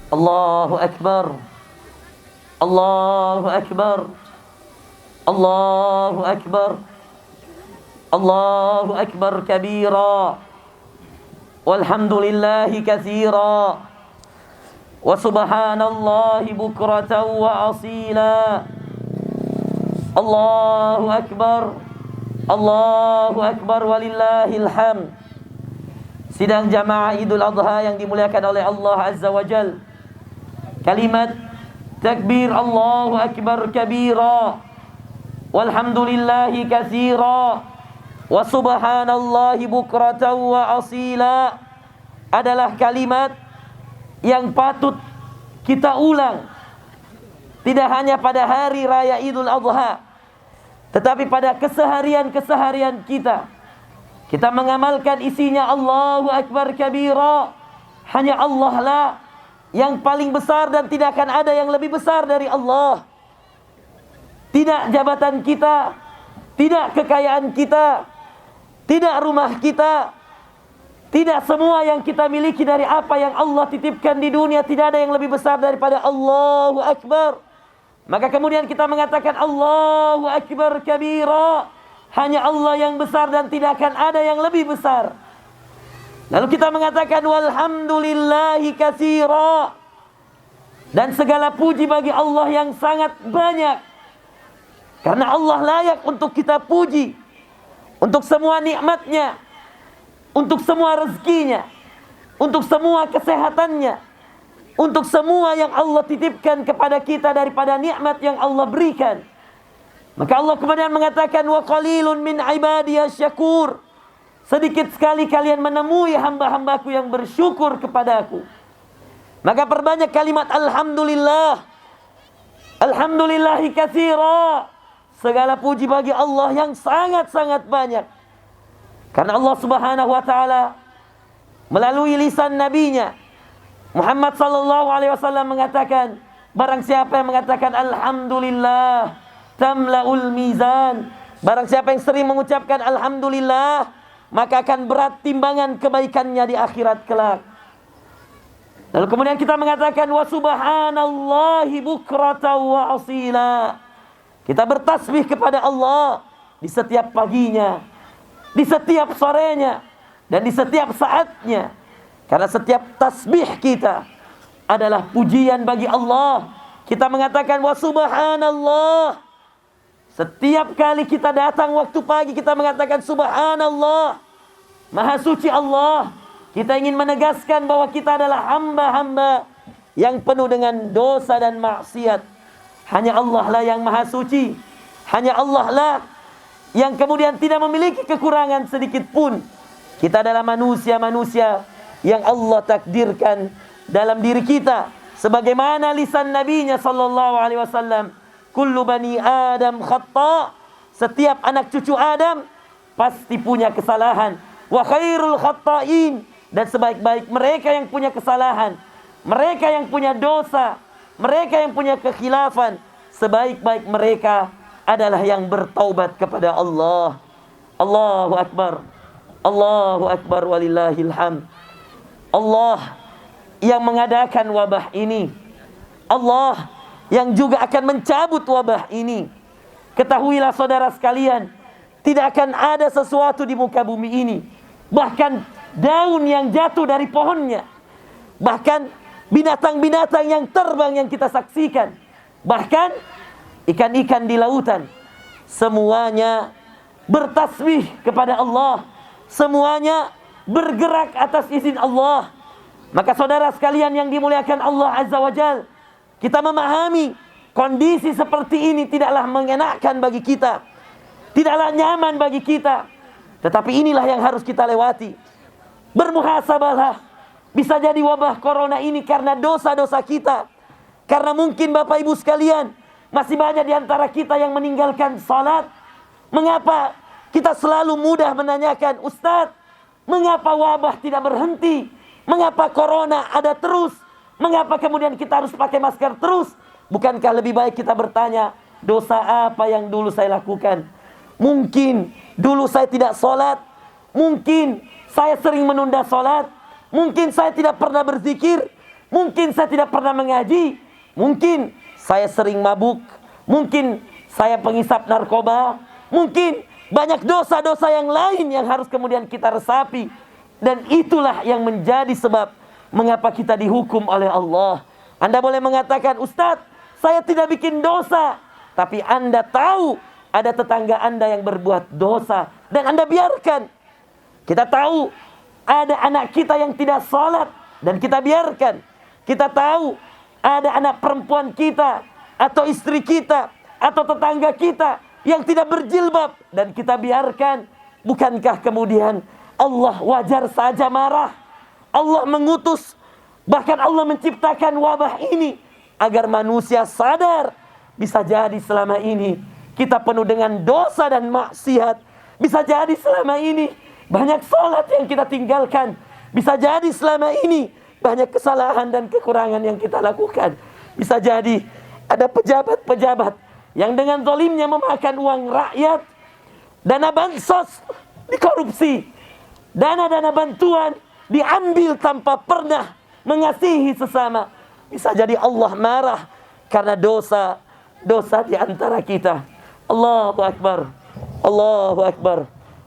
Allahu Akbar. Allahu Akbar. Allahu Akbar. Allahu Akbar kabira. Walhamdulillahi katsira. Wa subhanallahi bukratan wa asila. Allahu Akbar. Allahu Akbar walillahil hamd. Sidang jamaah Idul Adha yang dimuliakan oleh Allah Azza wa Jal. Kalimat takbir Allahu Akbar kabira. Walhamdulillahi katsira. Wa subhanallahi bukratan wa asila adalah kalimat yang patut kita ulang. Tidak hanya pada hari raya Idul Adha, tetapi pada keseharian-keseharian kita. Kita mengamalkan isinya Allahu Akbar kabira. Hanya Allah lah yang paling besar dan tidak akan ada yang lebih besar dari Allah. Tidak jabatan kita, tidak kekayaan kita, tidak rumah kita, tidak semua yang kita miliki dari apa yang Allah titipkan di dunia, tidak ada yang lebih besar daripada Allahu Akbar. Maka kemudian kita mengatakan Allahu Akbar kabira. Hanya Allah yang besar dan tidak akan ada yang lebih besar. Lalu kita mengatakan walhamdulillahi katsira. Dan segala puji bagi Allah yang sangat banyak. Karena Allah layak untuk kita puji. Untuk semua nikmatnya, untuk semua rezekinya, untuk semua kesehatannya, untuk semua yang Allah titipkan kepada kita daripada nikmat yang Allah berikan. Maka Allah kemudian mengatakan wa qalilun min ibadiyas syakur. Sedikit sekali kalian menemui hamba-hambaku yang bersyukur kepadaku. Maka perbanyak kalimat alhamdulillah. Alhamdulillahi katsira. Segala puji bagi Allah yang sangat-sangat banyak. Karena Allah Subhanahu wa taala melalui lisan nabinya Muhammad sallallahu alaihi wasallam mengatakan, barang siapa yang mengatakan alhamdulillah tamlaul mizan. Barang siapa yang sering mengucapkan alhamdulillah, maka akan berat timbangan kebaikannya di akhirat kelak. Lalu kemudian kita mengatakan wa subhanallahi bukratan wa asila. Kita bertasbih kepada Allah di setiap paginya, di setiap sorenya, dan di setiap saatnya. Karena setiap tasbih kita adalah pujian bagi Allah. Kita mengatakan wa subhanallah. Setiap kali kita datang waktu pagi kita mengatakan subhanallah. Maha suci Allah. Kita ingin menegaskan bahwa kita adalah hamba-hamba yang penuh dengan dosa dan maksiat. Hanya Allah lah yang maha suci. Hanya Allah lah yang kemudian tidak memiliki kekurangan sedikit pun. Kita adalah manusia-manusia yang Allah takdirkan dalam diri kita. Sebagaimana lisan nabinya sallallahu alaihi wasallam, kullu bani Adam khata'. Setiap anak cucu Adam pasti punya kesalahan. Wa khairul khata'in. Dan sebaik-baik mereka yang punya kesalahan, mereka yang punya dosa, mereka yang punya kekhilafan, sebaik-baik mereka adalah yang bertaubat kepada Allah. Allahu Akbar. Allahu Akbar walillahil hamd. Allah yang mengadakan wabah ini. Allah yang juga akan mencabut wabah ini. Ketahuilah saudara sekalian, tidak akan ada sesuatu di muka bumi ini, bahkan daun yang jatuh dari pohonnya, bahkan binatang-binatang yang terbang yang kita saksikan, bahkan ikan-ikan di lautan, semuanya bertasbih kepada Allah, semuanya bergerak atas izin Allah. Maka saudara sekalian yang dimuliakan Allah Azza wa Jal, kita memahami kondisi seperti ini tidaklah mengenakan bagi kita, tidaklah nyaman bagi kita, tetapi inilah yang harus kita lewati. Bermuhasabahlah. Bisa jadi wabah corona ini karena dosa-dosa kita. Karena mungkin Bapak Ibu sekalian, masih banyak di antara kita yang meninggalkan salat. Mengapa kita selalu mudah menanyakan, Ustadz, mengapa wabah tidak berhenti? Mengapa corona ada terus? Mengapa kemudian kita harus pakai masker terus? Bukankah lebih baik kita bertanya, dosa apa yang dulu saya lakukan? Mungkin dulu saya tidak salat. Mungkin saya sering menunda salat. Mungkin saya tidak pernah berzikir. Mungkin saya tidak pernah mengaji, mungkin saya sering mabuk, mungkin saya penghisap narkoba, mungkin banyak dosa-dosa yang lain yang harus kemudian kita resapi. Dan itulah yang menjadi sebab mengapa kita dihukum oleh Allah. Anda boleh mengatakan, Ustadz, saya tidak bikin dosa. Tapi Anda tahu ada tetangga Anda yang berbuat dosa dan Anda biarkan. Kita tahu ada anak kita yang tidak salat dan kita biarkan. Kita tahu ada anak perempuan kita atau istri kita atau tetangga kita yang tidak berjilbab dan kita biarkan. Bukankah kemudian Allah wajar saja marah? Allah mengutus, bahkan Allah menciptakan wabah ini agar manusia sadar. Bisa jadi selama ini kita penuh dengan dosa dan maksiat. Bisa jadi selama ini banyak salat yang kita tinggalkan. Bisa jadi selama ini banyak kesalahan dan kekurangan yang kita lakukan. Bisa jadi ada pejabat-pejabat yang dengan zalimnya memakan uang rakyat. Dana bansos dikorupsi. Dana-dana bantuan diambil tanpa pernah mengasihi sesama. Bisa jadi Allah marah karena dosa di antara kita. Allahu Akbar. Allahu Akbar.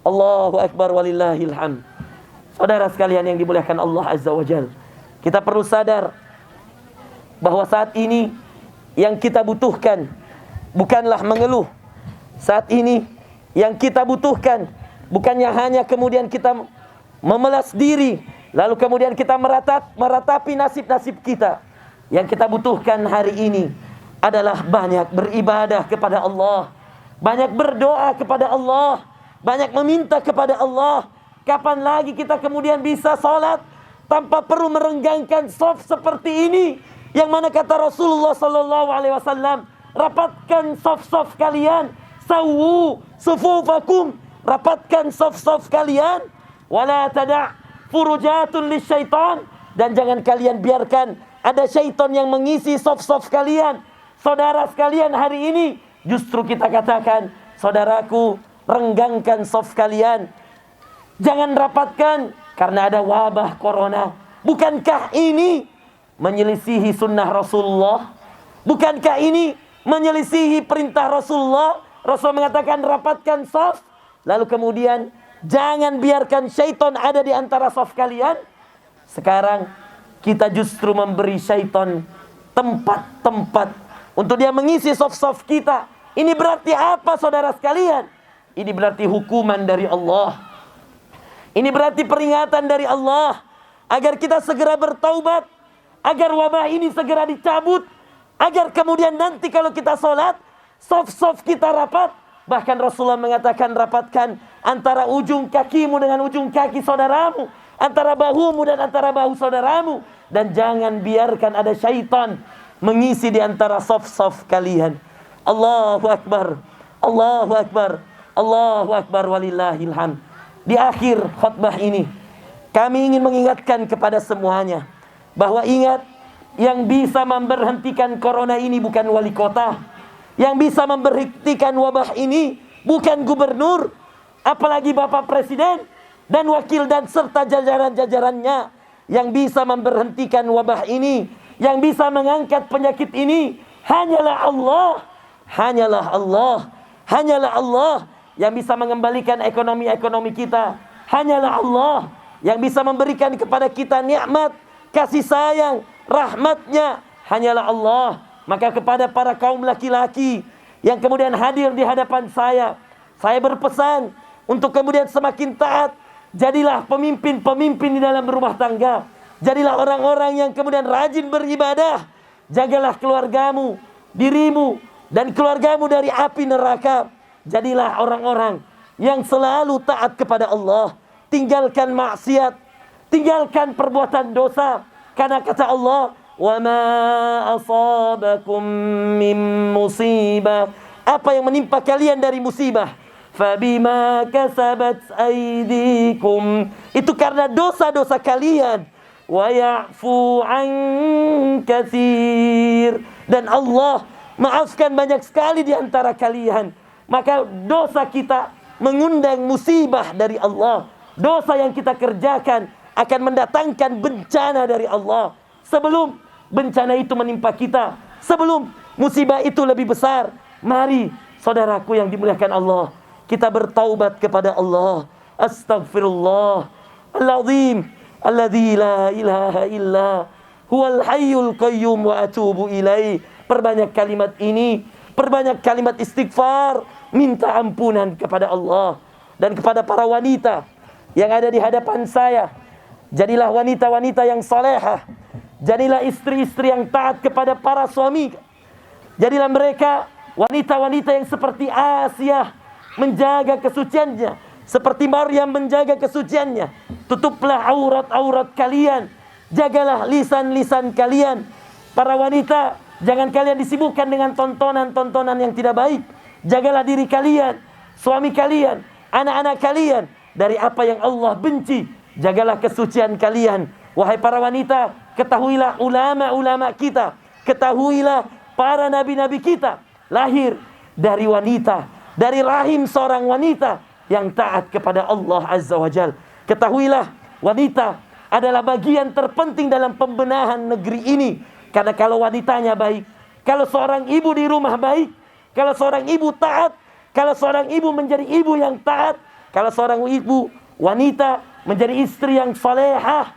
Allahu Akbar walillahil hamd. Saudara sekalian yang dimuliakan Allah Azza wa Jalla, kita perlu sadar bahwa saat ini yang kita butuhkan bukanlah mengeluh. Saat ini yang kita butuhkan bukannya hanya kemudian kita memelas diri, lalu kemudian kita meratapi nasib-nasib kita. Yang kita butuhkan hari ini adalah banyak beribadah kepada Allah, banyak berdoa kepada Allah, banyak meminta kepada Allah. Kapan lagi kita kemudian bisa salat tanpa perlu merenggangkan shaf seperti ini? Yang mana kata Rasulullah sallallahu alaihi wasallam, rapatkan shaf-shaf kalian, sawu sufufakum, rapatkan shaf-shaf kalian, wala tada' furujatun lisyaitan, dan jangan kalian biarkan ada syaitan yang mengisi shaf-shaf kalian. Saudara sekalian, hari ini justru kita katakan, saudaraku, renggangkan shaf kalian, jangan rapatkan karena ada wabah corona. Bukankah ini menyelisihi sunnah Rasulullah? Bukankah ini menyelisihi perintah Rasulullah? Rasul mengatakan rapatkan shaf, lalu kemudian jangan biarkan syaitan ada di antara shaf kalian. Sekarang kita justru memberi syaitan tempat-tempat untuk dia mengisi shaf-shaf kita. Ini berarti apa, saudara sekalian? Ini berarti hukuman dari Allah. Ini berarti peringatan dari Allah agar kita segera bertaubat, agar wabah ini segera dicabut, agar kemudian nanti kalau kita sholat, shaf-shaf kita rapat. Bahkan Rasulullah mengatakan, rapatkan antara ujung kakimu dengan ujung kaki saudaramu, antara bahumu dan antara bahu saudaramu, dan jangan biarkan ada syaitan mengisi di antara shaf-shaf kalian. Allahu Akbar, Allahu Akbar, Allahu Akbar walillahil hamd. Di akhir khutbah ini kami ingin mengingatkan kepada semuanya bahwa ingat, yang bisa memberhentikan corona ini bukan wali kota, yang bisa memberhentikan wabah ini bukan gubernur, apalagi Bapak Presiden dan wakil dan serta jajaran-jajarannya. Yang bisa memberhentikan wabah ini, yang bisa mengangkat penyakit ini hanyalah Allah. Hanyalah Allah. Hanyalah Allah yang bisa mengembalikan ekonomi kita. Hanyalah Allah yang bisa memberikan kepada kita nikmat, kasih sayang, rahmatnya. Hanyalah Allah. Maka kepada para kaum laki-laki yang kemudian hadir di hadapan saya berpesan untuk kemudian semakin taat. Jadilah pemimpin-pemimpin di dalam rumah tangga. Jadilah orang-orang yang kemudian rajin beribadah. Jagalah keluargamu, dirimu, dan keluargamu dari api neraka. Jadilah orang-orang yang selalu taat kepada Allah. Tinggalkan maksiat, tinggalkan perbuatan dosa. Karena kata Allah, wa ma asabakum min musibah, apa yang menimpa kalian dari musibah, fabima kasabat aydikum, itu karena dosa-dosa kalian. Wa ya'fu an katsir, dan Allah maafkan banyak sekali di antara kalian. Maka dosa kita mengundang musibah dari Allah. Dosa yang kita kerjakan akan mendatangkan bencana dari Allah. sebelum bencana itu menimpa kita, sebelum musibah itu lebih besar. Mari saudaraku yang dimuliakan Allah, kita bertaubat kepada Allah. Astaghfirullah al-azim alladzi la ilaha illa huwal hayyul qayyum wa atubu ilaih. Perbanyak kalimat ini, perbanyak kalimat istighfar, minta ampunan kepada Allah. Dan kepada para wanita yang ada di hadapan saya, jadilah wanita-wanita yang salehah, jadilah istri-istri yang taat kepada para suami, jadilah mereka wanita-wanita yang seperti Asia menjaga kesuciannya, seperti Maryam menjaga kesuciannya. Tutuplah aurat-aurat kalian, jagalah lisan-lisan kalian. Para wanita, jangan kalian disibukkan dengan tontonan-tontonan yang tidak baik. Jagalah diri kalian, suami kalian, anak-anak kalian dari apa yang Allah benci. Jagalah kesucian kalian. Wahai para wanita, ketahuilah ulama-ulama kita, ketahuilah para nabi-nabi kita lahir dari wanita, dari rahim seorang wanita yang taat kepada Allah Azza wa Jal. Ketahuilah, wanita adalah bagian terpenting dalam pembenahan negeri ini. Karena kalau wanitanya baik, kalau seorang ibu di rumah baik, kalau seorang ibu taat, kalau seorang ibu menjadi ibu yang taat, kalau seorang ibu wanita menjadi istri yang salehah,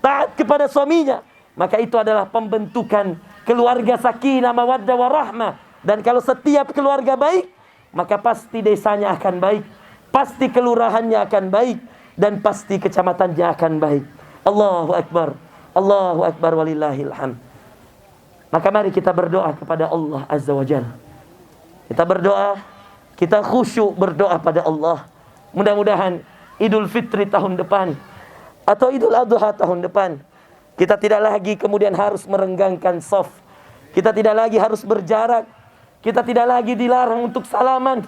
taat kepada suaminya, maka itu adalah pembentukan keluarga sakinah mawaddah warahmah. Dan kalau setiap keluarga baik, maka pasti desanya akan baik, pasti kelurahannya akan baik, dan pasti kecamatannya akan baik. Allahu Akbar, Allahu Akbar walillahil hamd. Maka mari kita berdoa kepada Allah Azza wa Jalla. Kita berdoa, kita khusyuk berdoa pada Allah. Mudah-mudahan Idul Fitri tahun depan atau Idul Adha tahun depan, kita tidak lagi kemudian harus merenggangkan shaf. Kita tidak lagi harus berjarak. Kita tidak lagi dilarang untuk salaman.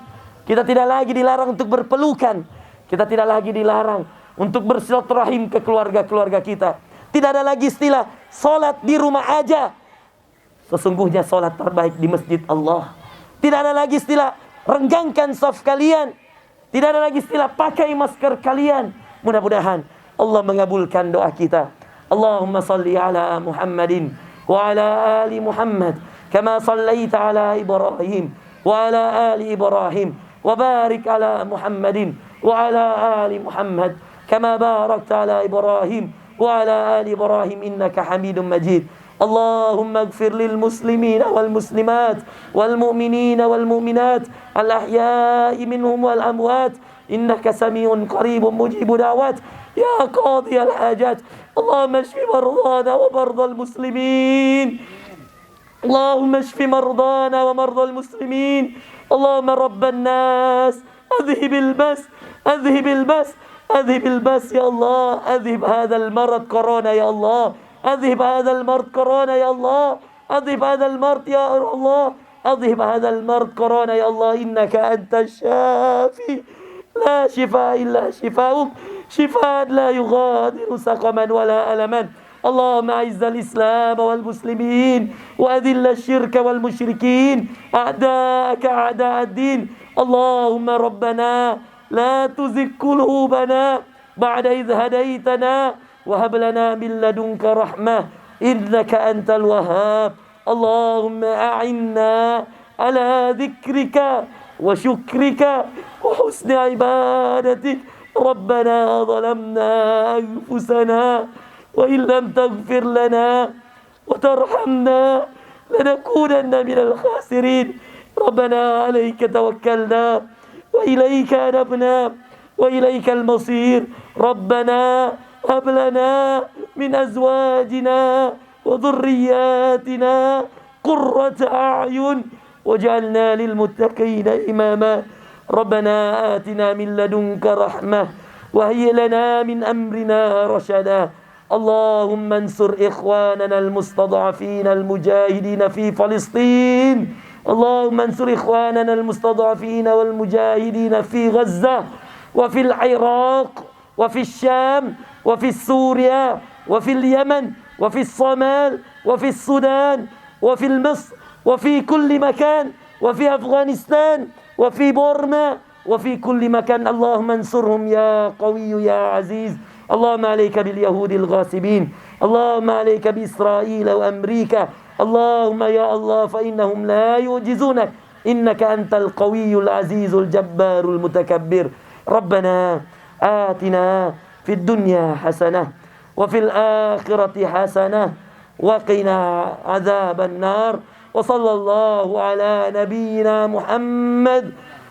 Kita tidak lagi dilarang untuk berpelukan. Kita tidak lagi dilarang untuk bersilaturahim ke keluarga-keluarga kita. Tidak ada lagi istilah salat di rumah aja. Sesungguhnya salat terbaik di masjid Allah. Tidak ada lagi istilah renggangkan shaf kalian. Tidak ada lagi istilah pakai masker kalian. Mudah-mudahan Allah mengabulkan doa kita. Allahumma salli ala Muhammadin wa ala ali Muhammad kama sallaita ala Ibrahim wa ala ali Ibrahim wa barik ala Muhammadin wa ala ali Muhammad kama barakta ala Ibrahim wa ala ali Ibrahim innaka Hamidum Majid. اللهم اغفر للمسلمين والمسلمات والمؤمنين والمؤمنات الأحياء منهم والأموات إنك سميع قريب مجيب دعوات يا قاضي الحاجات. اللهم اشف مرضانا ومرضى المسلمين. اللهم اشف مرضانا ومرضى المسلمين. اللهم رب الناس أذهب البأس أذهب البأس أذهب البأس يا الله. أذهب هذا المرض كورونا يا الله. أذهب هذا المرض كورونا يا الله. أذهب هذا المرض يا الله. أذهب هذا المرض كورونا يا الله. إنك أنت الشافي لا شفاء إلا شفاؤك شفاء لا يغادر سقما ولا ألما. اللهم أعز الإسلام والمسلمين وأذل الشرك والمشركين أعداءك أعداء الدين. اللهم ربنا لا تزغ قلوبنا بعد إذ هديتنا وهب لنا من لدنك رحمة إنك أنت الوهاب. اللهم أعنا على ذكرك وشكرك وحسن عبادتك. ربنا ظلمنا أنفسنا وإن لم تغفر لنا وترحمنا لنكونن من الخاسرين. ربنا عليك توكلنا وإليك أنبنا وإليك المصير. ربنا هب لنا من أزواجنا وذرياتنا قرة أعين واجعلنا للمتقين إماما. ربنا آتنا من لدنك رحمة وهيئ لنا من أمرنا رشدا. اللهم انصر إخواننا المستضعفين المجاهدين في فلسطين. اللهم انصر إخواننا المستضعفين والمجاهدين في غزة وفي العراق وفي الشام وفي سوريا وفي اليمن وفي الصومال وفي السودان وفي مصر وفي كل مكان وفي أفغانستان وفي بورما وفي كل مكان. اللهم انصرهم يا قوي يا عزيز. اللهم عليك باليهود الغاصبين اللهم عليك بإسرائيل وأمريكا اللهم يا الله فإنهم لا يعجزونك إنك أنت القوي العزيز الجبار المتكبر ربنا آتنا في الدنيا حسنة وفي الآخرة حسنة وقنا عذاب النار وصلى الله على نبينا محمد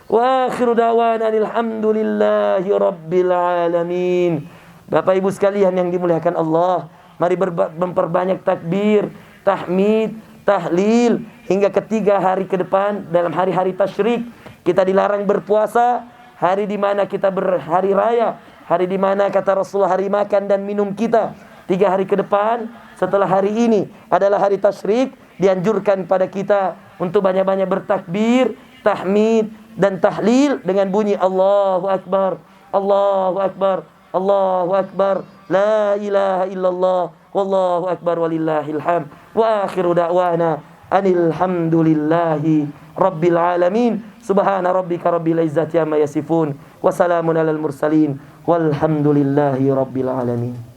وآخر دعوانا الحمد لله رب العالمين. Bapak Ibu sekalian yang dimuliakan Allah, mari memperbanyak takbir, tahmid, tahlil hingga ketiga hari ke depan dalam hari-hari tasyrik. Kita dilarang berpuasa, hari di mana kita berhari raya, hari di mana kata Rasulullah hari makan dan minum kita. 3 hari ke depan setelah hari ini adalah hari tasyrik, dianjurkan pada kita untuk banyak-banyak bertakbir, tahmid dan tahlil dengan bunyi Allahu Akbar, Allahu Akbar, Allahu Akbar, la ilaha illallah, wallahu akbar walillahil hamd. Wa akhiru da'wana anil hamdulillahi rabbil alamin. Subhana rabbika rabbil izzati amma yasifun wa salamun alal mursalin walhamdulillahi rabbil alamin.